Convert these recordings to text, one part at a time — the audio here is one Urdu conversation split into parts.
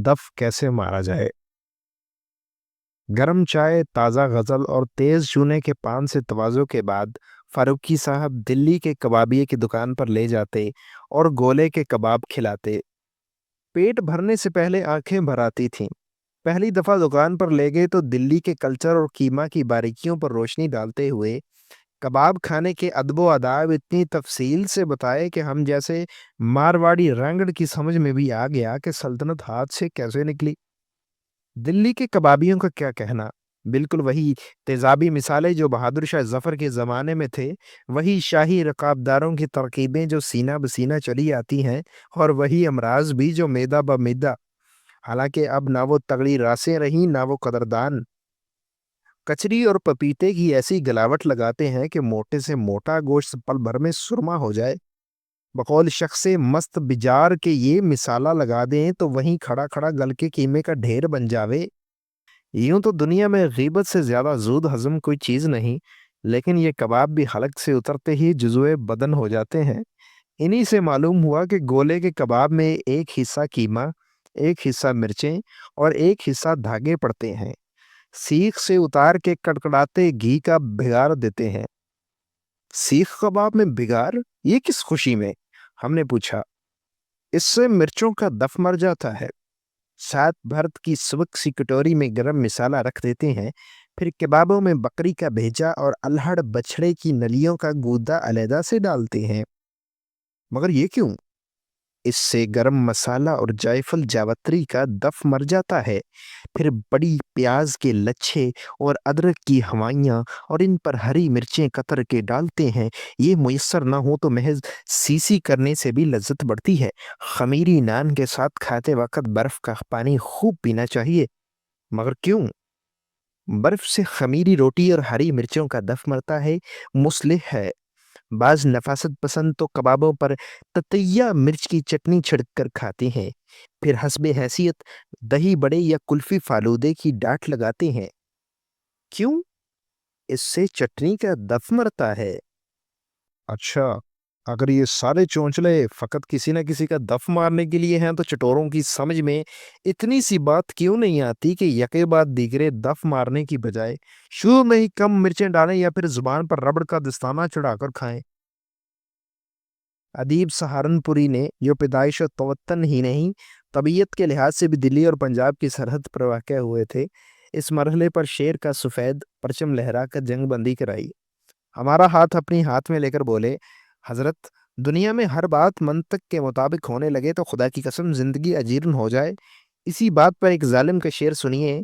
دف کیسے مارا جائے۔ گرم چائے، تازہ غزل اور تیز چونے کے پان سے توازو کے بعد فاروقی صاحب دلی کے کبابیے کی دکان پر لے جاتے اور گولے کے کباب کھلاتے۔ پیٹ بھرنے سے پہلے آنکھیں بھر آتی تھیں۔ پہلی دفعہ دکان پر لے گئے تو دلی کے کلچر اور قیمہ کی باریکیوں پر روشنی ڈالتے ہوئے کباب کھانے کے ادب و آداب اتنی تفصیل سے بتائے کہ ہم جیسے مارواڑی رنگڑ کی سمجھ میں بھی آ گیا کہ سلطنت ہاتھ سے کیسے نکلی۔ دلی کے کبابیوں کا کیا کہنا، بالکل وہی تیزابی مثالیں جو بہادر شاہ ظفر کے زمانے میں تھے، وہی شاہی رقابداروں کی ترکیبیں جو سینہ بسینہ چلی آتی ہیں، اور وہی امراض بھی جو میدا بمیدا۔ حالانکہ اب نہ وہ تگڑی راسیں رہیں نہ وہ قدردان۔ کچری اور پپیتے کی ایسی گلاوٹ لگاتے ہیں کہ موٹے سے موٹا گوشت پل بھر میں سرما ہو جائے۔ بقول شخص مست بجار کے یہ مثالہ لگا دیں تو وہیں کھڑا کھڑا گل کے قیمے کا ڈھیر بن جاوے۔ یوں تو دنیا میں غیبت سے زیادہ زود ہضم کوئی چیز نہیں، لیکن یہ کباب بھی حلق سے اترتے ہی جزوے بدن ہو جاتے ہیں۔ انہی سے معلوم ہوا کہ گولے کے کباب میں ایک حصہ قیمہ، ایک حصہ مرچیں اور ایک حصہ دھاگے پڑتے ہیں۔ سیخ سے اتار کے کڑکڑاتے گھی کا بھگار دیتے ہیں۔ سیخ کباب میں بھگار؟ یہ کس خوشی میں؟ ہم نے پوچھا۔ اس سے مرچوں کا دف مر جاتا ہے۔ ساتھ بھرت کی سبک سی کٹوری میں گرم مسالہ رکھ دیتے ہیں، پھر کبابوں میں بکری کا بھیجا اور الہڑ بچھڑے کی نلیوں کا گودا علیحدہ سے ڈالتے ہیں۔ مگر یہ کیوں؟ اس سے گرم مسالہ اور جائفل جاوتری کا دف مر جاتا ہے۔ پھر بڑی پیاز کے لچھے اور ادرک کی ہوائیاں اور ان پر ہری مرچیں قطر کے ڈالتے ہیں۔ یہ میسر نہ ہو تو محض سیسی کرنے سے بھی لذت بڑھتی ہے۔ خمیری نان کے ساتھ کھاتے وقت برف کا پانی خوب پینا چاہیے۔ مگر کیوں؟ برف سے خمیری روٹی اور ہری مرچوں کا دف مرتا ہے، مصلح ہے۔ بعض نفاست پسند تو کبابوں پر تتیہ مرچ کی چٹنی چھڑک کر کھاتے ہیں، پھر حسب حیثیت دہی بڑے یا کلفی فالودے کی ڈاٹ لگاتے ہیں۔ کیوں؟ اس سے چٹنی کا دف مرتا ہے۔ اچھا، اگر یہ سارے چونچلے فقط کسی نہ کسی کا دف مارنے کے لیے ہیں تو چٹوروں کی سمجھ میں اتنی سی بات کیوں نہیں آتی کہ یکے بعد دیگرے دف مارنے کی بجائے شروع میں ہی کم مرچیں ڈالیں یا پھر زبان پر ربڑ کا دستانہ چڑھا کر کھائیں۔ ادیب سہارنپوری نے، جو پیدائش و توطن ہی نہیں طبیعت کے لحاظ سے بھی دلی اور پنجاب کی سرحد پر واقع ہوئے تھے، اس مرحلے پر شیر کا سفید پرچم لہرا کر جنگ بندی کرائی۔ ہمارا ہاتھ اپنی ہاتھ میں لے کر بولے، حضرت، دنیا میں ہر بات منطق کے مطابق ہونے لگے تو خدا کی قسم زندگی اجیرن ہو جائے۔ اسی بات پر ایک ظالم کا شعر سنیے،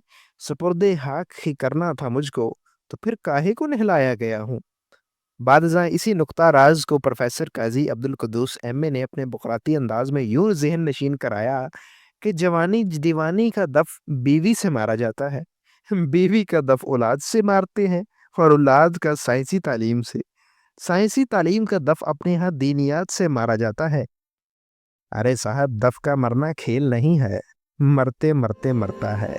سپرد حق ہی کرنا تھا مجھ کو تو پھر کاہے کو نہلایا گیا ہوں۔ بعد ازاں اسی نقطہ راز کو پروفیسر قاضی عبدالقدوس ایم اے نے اپنے بقراتی انداز میں یوں ذہن نشین کرایا کہ جوانی دیوانی کا دف بیوی سے مارا جاتا ہے، بیوی کا دف اولاد سے مارتے ہیں، اور اولاد کا سائنسی تعلیم سے، سائنسی تعلیم کا دف اپنے ہاں دینیات سے مارا جاتا ہے۔ ارے صاحب، دف کا مرنا کھیل نہیں ہے، مرتے مرتے مرتا ہے۔